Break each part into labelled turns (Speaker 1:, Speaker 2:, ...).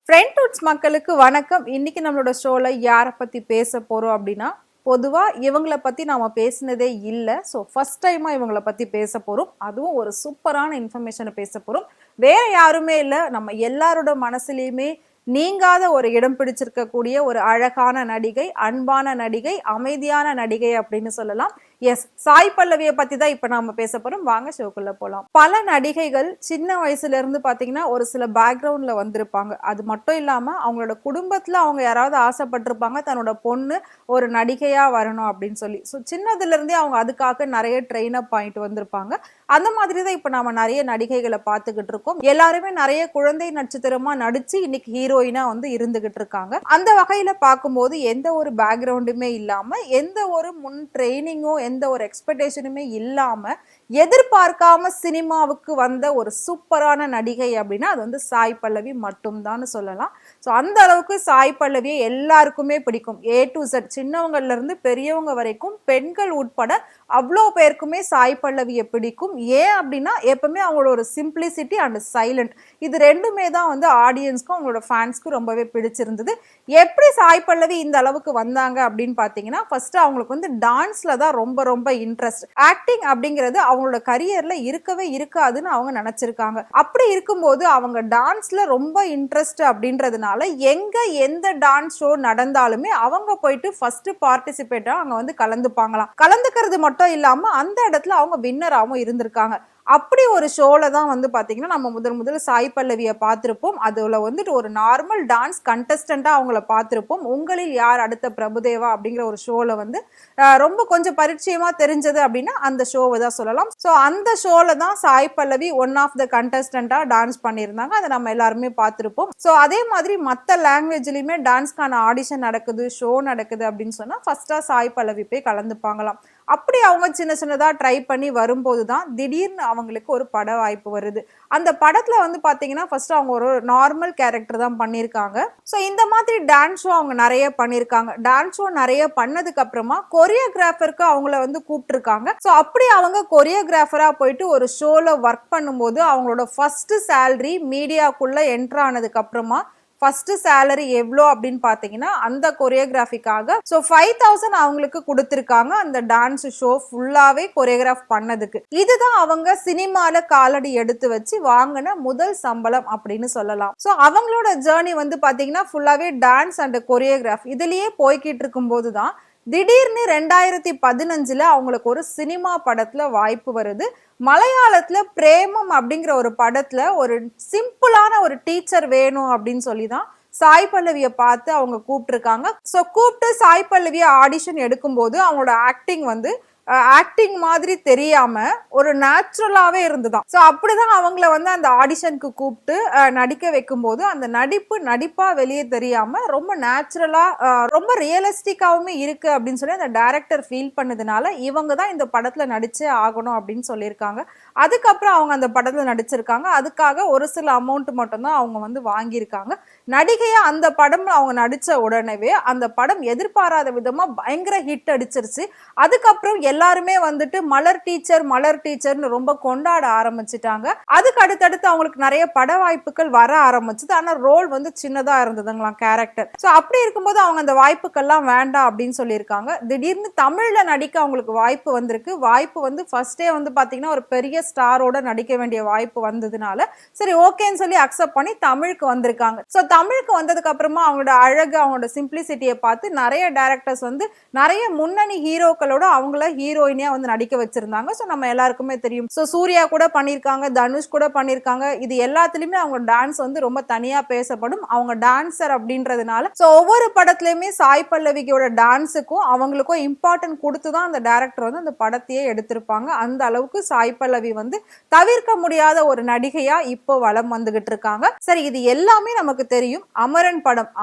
Speaker 1: ஃப்ரெண்ட்ஹுட்ஸ் மக்களுக்கு வணக்கம். இன்னைக்கு நம்மளோட ஷோல யாரை பத்தி பேச போறோம் அப்படின்னா, பொதுவா இவங்கள பத்தி நாம பேசினதே இல்ல. ஸோ ஃபர்ஸ்ட் டைமா இவங்கள பத்தி பேச போறோம். அதுவும் ஒரு சூப்பரான இன்ஃபர்மேஷனை பேச போறோம். வேற யாருமே இல்ல, நம்ம எல்லாரோட மனசுலயுமே நீங்காத ஒரு இடம் பிடிச்சிருக்கக்கூடிய ஒரு அழகான நடிகை, அன்பான நடிகை, அமைதியான நடிகை அப்படின்னு சொல்லலாம். எஸ், சாய் பல்லவியை பத்தி தான் இப்ப நாம பேச போறோம். வாங்க ஷோக்குள்ள போலாம். பல நடிகைகள் சின்ன வயசுல இருந்து பாத்தீங்கன்னா ஒரு சில பேக்ரவுண்ட்ல வந்திருப்பாங்க. அது மட்டும் இல்லாம அவங்களோட குடும்பத்துல அவங்க யாராவது ஆசைப்பட்டிருப்பாங்க தன்னோட பொண்ணு ஒரு நடிகையா வரணும் அப்படின்னு சொல்லி. ஸோ சின்னதுல இருந்தே அவங்க அதுக்காக நிறைய ட்ரெயின் அப் பாயிண்ட் வந்திருப்பாங்க. அந்த மாதிரி தான் இப்ப நாம நிறைய நடிகைகளை பார்த்துக்கிட்டு இருக்கோம். எல்லாருமே நிறைய குழந்தை நட்சத்திரமா நடிச்சு இன்னைக்கு ஹீரோயினா வந்து இருந்துகிட்டு இருக்காங்க. அந்த வகையில பார்க்கும்போது எந்த ஒரு பேக்ரவுண்டுமே இல்லாம, எந்த ஒரு முன் ட்ரைனிங்கும் எந்த ஒரு எக்ஸ்பெக்டேஷனுமே இல்லாம எதிர்பார்க்காம சினிமாவுக்கு வந்த ஒரு சூப்பரான நடிகை அப்படின்னா அது வந்து சாய் பல்லவி மட்டும்தான் சொல்லலாம். ஸோ அந்த அளவுக்கு சாய் பல்லவியை எல்லாருக்குமே பிடிக்கும். A to Z, சின்னவங்கள்ல இருந்து பெரியவங்க வரைக்கும் பெண்கள் உட்பட அவ்வளோ பேருக்குமே சாய் பல்லவியை பிடிக்கும். ஏன் அப்படின்னா எப்பவுமே அவங்களோட ஒரு சிம்பிளிசிட்டி அண்ட் சைலண்ட், இது ரெண்டுமே தான் வந்து ஆடியன்ஸ்க்கும் அவங்களோட ஃபேன்ஸ்க்கும் ரொம்பவே பிடிச்சிருந்தது. எப்படி சாய் பல்லவி இந்த அளவுக்கு வந்தாங்க அப்படின்னு பார்த்தீங்கன்னா, ஃபர்ஸ்ட் அவங்களுக்கு வந்து டான்ஸ்ல தான் ரொம்ப ரொம்ப இன்ட்ரெஸ்ட். ஆக்டிங் அப்படிங்கிறது அவங்களோட கரியர்ல இருக்கவே இருக்காதுன்னு அவங்க நினைச்சிருக்காங்க. அப்படி இருக்கும்போது அவங்க டான்ஸ்ல ரொம்ப இன்ட்ரெஸ்ட் அப்படின்றதுனால எங்க எந்த டான்ஸ் ஷோ நடந்தாலுமே அவங்க போயிட்டு ஃபர்ஸ்ட் பார்ட்டிசிபேட்டா அங்க வந்து கலந்துப்பாங்களாம். கலந்துக்கிறது மட்டும் இல்லாம அந்த இடத்துல அவங்க வின்னராகவும் இருந்திருக்காங்க. அப்படி ஒரு ஷோல தான் வந்து பாத்தீங்கன்னா நம்ம முதல் சாய் பல்லவியை பார்த்திருப்போம். அதுல வந்துட்டு ஒரு நார்மல் டான்ஸ் கண்டஸ்டண்டா அவங்கள பார்த்திருப்போம். உங்களில் யார் அடுத்த பிரபுதேவா அப்படிங்கிற ஒரு ஷோல வந்து ரொம்ப கொஞ்சம் பரிச்சயமா தெரிஞ்சது அப்படின்னா அந்த ஷோவை தான் சொல்லலாம். ஸோ அந்த ஷோல தான் Sai Pallavi one of the கண்டஸ்டண்டா dance பண்ணியிருந்தாங்க. அதை நம்ம எல்லாருமே பார்த்திருப்போம். ஸோ அதே மாதிரி மற்ற லாங்குவேஜ்லயுமே டான்ஸ்க்கான ஆடிஷன் நடக்குது, ஷோ நடக்குது அப்படின்னு சொன்னா ஃபர்ஸ்டா சாய் பல்லவி போய் கலந்துப்பாங்களாம். அப்படி அவங்க சின்ன சின்னதா ட்ரை பண்ணி வரும்போது தான் திடீர்னு அவங்களுக்கு ஒரு பட வாய்ப்பு வருது. அந்த படத்துல வந்து பாத்தீங்கன்னா ஃபர்ஸ்ட் அவங்க ஒரு நார்மல் கேரக்டர் தான் பண்ணியிருக்காங்க. ஸோ இந்த மாதிரி டான்ஸ் ஷோ அவங்க நிறைய பண்ணியிருக்காங்க. டான்ஸ் ஷோ நிறைய பண்ணதுக்கு அப்புறமா கொரியோகிராஃபருக்கு அவங்கள வந்து கூப்பிட்டுருக்காங்க. ஸோ அப்படி அவங்க கொரியோகிராஃபரா போயிட்டு ஒரு ஷோல ஒர்க் பண்ணும்போது அவங்களோட ஃபர்ஸ்ட் சேலரி மீடியாக்குள்ள என்டர் ஆனதுக்கு அப்புறமா ஃபர்ஸ்ட் சேலரி எவ்வளோ அப்படின்னு பார்த்தீங்கன்னா அந்த கொரியோகிராஃபிக்காக ஸோ 5,000 அவங்களுக்கு கொடுத்துருக்காங்க அந்த டான்ஸ் ஷோ ஃபுல்லாகவே கொரியோகிராஃப் பண்ணதுக்கு. இதுதான் அவங்க சினிமால காலடி எடுத்து வச்சு வாங்கின முதல் சம்பளம் அப்படின்னு சொல்லலாம். ஸோ அவங்களோட ஜேர்னி வந்து பார்த்தீங்கன்னா ஃபுல்லாகவே டான்ஸ் அண்ட் கொரியோகிராஃப் இதுலேயே போய்கிட்டு இருக்கும்போது தான் திடீர்னு 2015 அவங்களுக்கு ஒரு சினிமா படத்துல வாய்ப்பு வருது. மலையாளத்துல பிரேமம் அப்படிங்கிற ஒரு படத்துல ஒரு சிம்பிளான ஒரு டீச்சர் வேணும் அப்படின்னு சொல்லி தான் சாய் பல்லவியை பார்த்து அவங்க கூப்பிட்டுருக்காங்க. ஸோ கூப்பிட்டு சாய் பல்லவியை ஆடிஷன் எடுக்கும்போது அவங்களோட ஆக்டிங் வந்து ஆக்டிங் மாதிரி தெரியாம ஒரு நேச்சுரலாவே இருந்துதான். ஸோ அப்படிதான் அவங்கள வந்து அந்த ஆடிஷனுக்கு கூப்பிட்டு நடிக்க வைக்கும்போது அந்த நடிப்பா வெளியே தெரியாம ரொம்ப நேச்சுரலா ரொம்ப ரியலிஸ்டிக்காவுமே இருக்கு அப்படின்னு சொல்லி அந்த டைரக்டர் ஃபீல் பண்ணதுனால இவங்க தான் இந்த படத்துல நடிச்சே ஆகணும் அப்படின்னு சொல்லியிருக்காங்க. அதுக்கப்புறம் அவங்க அந்த படத்துல நடிச்சிருக்காங்க. அதுக்காக ஒரு சில அமௌண்ட் மட்டும் தான் அவங்க வந்து வாங்கியிருக்காங்க. நடிகையா அந்த படம் அவங்க நடிச்ச உடனே அந்த படம் எதிர்பாராத விதமா பயங்கர ஹிட் அடிச்சிருச்சு. அதுக்கப்புறம் எல்லாருமே வந்துட்டு மலர் டீச்சர்னு ரொம்ப கொண்டாட ஆரம்பிச்சிட்டாங்க. அதுக்கு அடுத்தடுத்து அவங்களுக்கு நிறைய பட வாய்ப்புகள் வர ஆரம்பிச்சது. ஆனா ரோல் வந்து சின்னதா இருந்ததுங்களாம் கேரக்டர். ஸோ அப்படி இருக்கும்போது அவங்க அந்த வாய்ப்புகள்லாம் வேண்டாம் அப்படின்னு சொல்லியிருக்காங்க. திடீர்னு தமிழ்ல நடிக்க அவங்களுக்கு வாய்ப்பு வந்திருக்கு. வாய்ப்பு வந்து ஃபர்ஸ்டே வந்து பாத்தீங்கன்னா ஒரு பெரிய ஸ்டாரோட நடிக்க வேண்டிய வாய்ப்பு வந்ததுனால சரி ஓகேன்னு சொல்லி அக்செப்ட் பண்ணி தமிழுக்கு வந்திருக்காங்க. ஸோ தமிழுக்கு வந்ததுக்கு அப்புறமா அவங்களோட அழகு அவங்களோட சிம்பிளிசிட்டியை பார்த்து நிறைய டைரக்டர்ஸ் வந்து நிறைய முன்னணி ஹீரோக்களோட அவங்கள ஹீரோயினியா வந்து நடிக்க வச்சிருந்தாங்க. ஸோ நம்ம எல்லாருக்குமே தெரியும். ஸோ சூர்யா கூட பண்ணியிருக்காங்க, தனுஷ் கூட பண்ணியிருக்காங்க. இது எல்லாத்துலயுமே அவங்க டான்ஸ் வந்து ரொம்ப தனியா பேசப்படும். அவங்க டான்சர் அப்படின்றதுனால ஸோ ஒவ்வொரு படத்துலயுமே சாய் பல்லவியோட டான்ஸுக்கும் அவங்களுக்கும் இம்பார்ட்டன்ட் கொடுத்து தான் அந்த டைரக்டர் வந்து அந்த படத்தையே எடுத்திருப்பாங்க. அந்த அளவுக்கு சாய் பல்லவி வந்து தவிர்க்க முடியாத ஒரு நடிகையா இப்போ வலம் வந்துகிட்டு இருக்காங்க. சரி, இது எல்லாமே நமக்கு தெரியும்.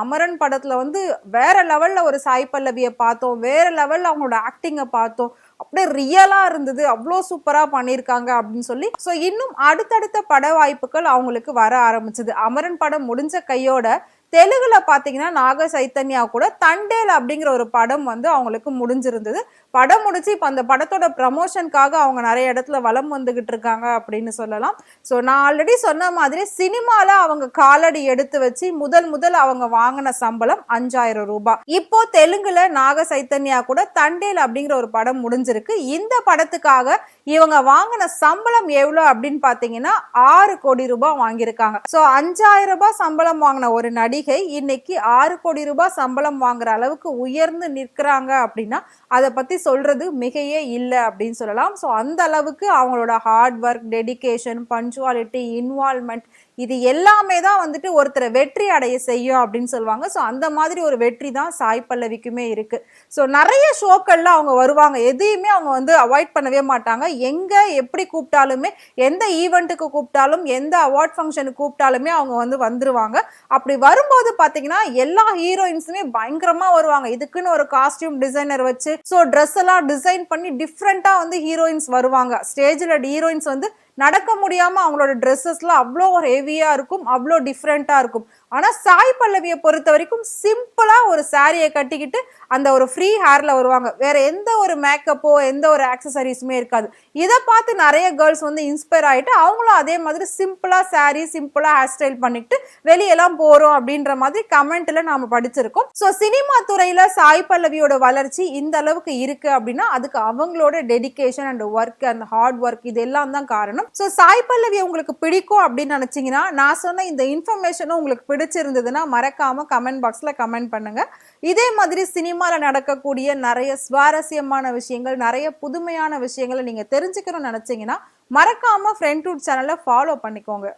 Speaker 1: அமரன் படத்துல வந்து வேற லெவல்ல ஒரு சாய் பல்லவியை பார்த்தோம், வேற லெவல்ல அவங்களோட ஆக்டிங்கை பார்த்தோம். அப்படியே ரியலா இருந்தது, அவ்வளோ சூப்பரா பண்ணியிருக்காங்க அப்படின்னு சொல்லி ஸோ இன்னும் அடுத்தடுத்த பட வாய்ப்புகள் அவங்களுக்கு வர ஆரம்பிச்சது. அமரன் படம் முடிஞ்ச கையோட தெலுங்குல பாத்தீங்கன்னா நாக சைத்தன்யா கூட தண்டேல் அப்படிங்கிற ஒரு படம் வந்து அவங்களுக்கு முடிஞ்சிருந்தது. படம் முடிச்சு இப்ப அந்த படத்தோட ப்ரமோஷனுக்காக அவங்க நிறைய இடத்துல வலம் வந்துகிட்டு இருக்காங்க அப்படின்னு சொல்லலாம். ஸோ நான் ஆல்ரெடி சொன்ன மாதிரி சினிமால அவங்க காலடி எடுத்து வச்சு முதல் அவங்க வாங்கின சம்பளம் 5000 ரூபாய். இப்போ தெலுங்குல நாக சைத்தன்யா கூட தண்டேல் அப்படிங்கிற ஒரு படம் முடிஞ்சிருக்கு. இந்த படத்துக்காக இவங்க வாங்கின சம்பளம் எவ்வளவு அப்படின்னு பாத்தீங்கன்னா 6 கோடி ரூபாய் வாங்கியிருக்காங்க. ஸோ 5000 ரூபாய் சம்பளம் வாங்கின ஒரு நடிகை இன்னைக்கு 6 கோடி ரூபாய் சம்பளம் வாங்குற அளவுக்கு உயர்ந்து நிற்கிறாங்க அப்படின்னா அதை பத்தி சொல்றது மிகையே இல்லை அப்படின்னு சொல்லலாம். ஸோ அந்த அளவுக்கு அவங்களோட hard work, dedication, punctuality, involvement இது எல்லாமே தான் வந்துட்டு ஒருத்தரை வெற்றி அடைய செய்யும் அப்படின்னு சொல்லுவாங்க. ஸோ அந்த மாதிரி ஒரு வெற்றி தான் சாய் பல்லவிக்குமே இருக்கு. ஸோ நிறைய ஷோக்கள்ல அவங்க வருவாங்க, எதையுமே அவங்க வந்து அவாய்ட் பண்ணவே மாட்டாங்க. எங்க எப்படி கூப்பிட்டாலுமே, எந்த ஈவெண்ட்டுக்கு கூப்பிட்டாலும், எந்த அவார்ட் ஃபங்க்ஷனுக்கு கூப்பிட்டாலுமே அவங்க வந்து வந்துருவாங்க. அப்படி வரும்போது பாத்தீங்கன்னா எல்லா ஹீரோயின்ஸுமே பயங்கரமா வருவாங்க. இதுக்குன்னு ஒரு காஸ்டியூம் டிசைனர் வச்சு ஸோ ட்ரெஸ் எல்லாம் டிசைன் பண்ணி டிஃப்ரெண்டா வந்து ஹீரோயின்ஸ் வருவாங்க. ஸ்டேஜில் ஹீரோயின்ஸ் வந்து நடக்க முடியாம அவங்களோட ட்ரெஸ்ஸஸ்லாம் அவ்வளோ ஒரு ஹெவியா இருக்கும், அவ்வளோ டிஃப்ரெண்டா இருக்கும். ஆனா சாய் பல்லவியை பொறுத்த வரைக்கும் சிம்பிளா ஒரு சாரியை கட்டிக்கிட்டு அந்த ஒரு ஃப்ரீ ஹேர்ல வருவாங்க. வேற எந்த ஒரு மேக்கப்போ எந்த ஒரு ஆக்சசரிஸுமே இருக்காது. இதை பார்த்து நிறைய கேர்ள்ஸ் வந்து இன்ஸ்பயர் ஆயிட்டு அவங்களும் அதே மாதிரி சிம்பிளா சாரி, சிம்பிளா ஹேர் ஸ்டைல் பண்ணிட்டு வெளியெல்லாம் போறோம் அப்படின்ற மாதிரி கமெண்ட்ல நாம படிச்சிருக்கோம். ஸோ சினிமா துறையில சாய் பல்லவியோட வளர்ச்சி இந்த அளவுக்கு இருக்கு அப்படின்னா அதுக்கு அவங்களோட dedication and work and hard work இது எல்லாம் தான் காரணம். ஸோ சாய் பல்லவி உங்களுக்கு பிடிக்கும் அப்படின்னு நினைச்சீங்கன்னா நான் சொன்ன இந்த இன்ஃபர்மேஷனும் உங்களுக்கு பிடிச்சிருந்ததுன்னா மறக்காம கமெண்ட் பாக்ஸ்ல கமெண்ட் பண்ணுங்க. இதே மாதிரி சினிமால நடக்கக்கூடிய நிறைய சுவாரஸ்யமான விஷயங்கள், நிறைய புதுமையான விஷயங்களை நீங்க தெரிஞ்சுக்கணும்னு நினைச்சீங்கன்னா மறக்காம ஃப்ரெண்ட் ரூட் சேனலை ஃபாலோ பண்ணிக்கோங்க.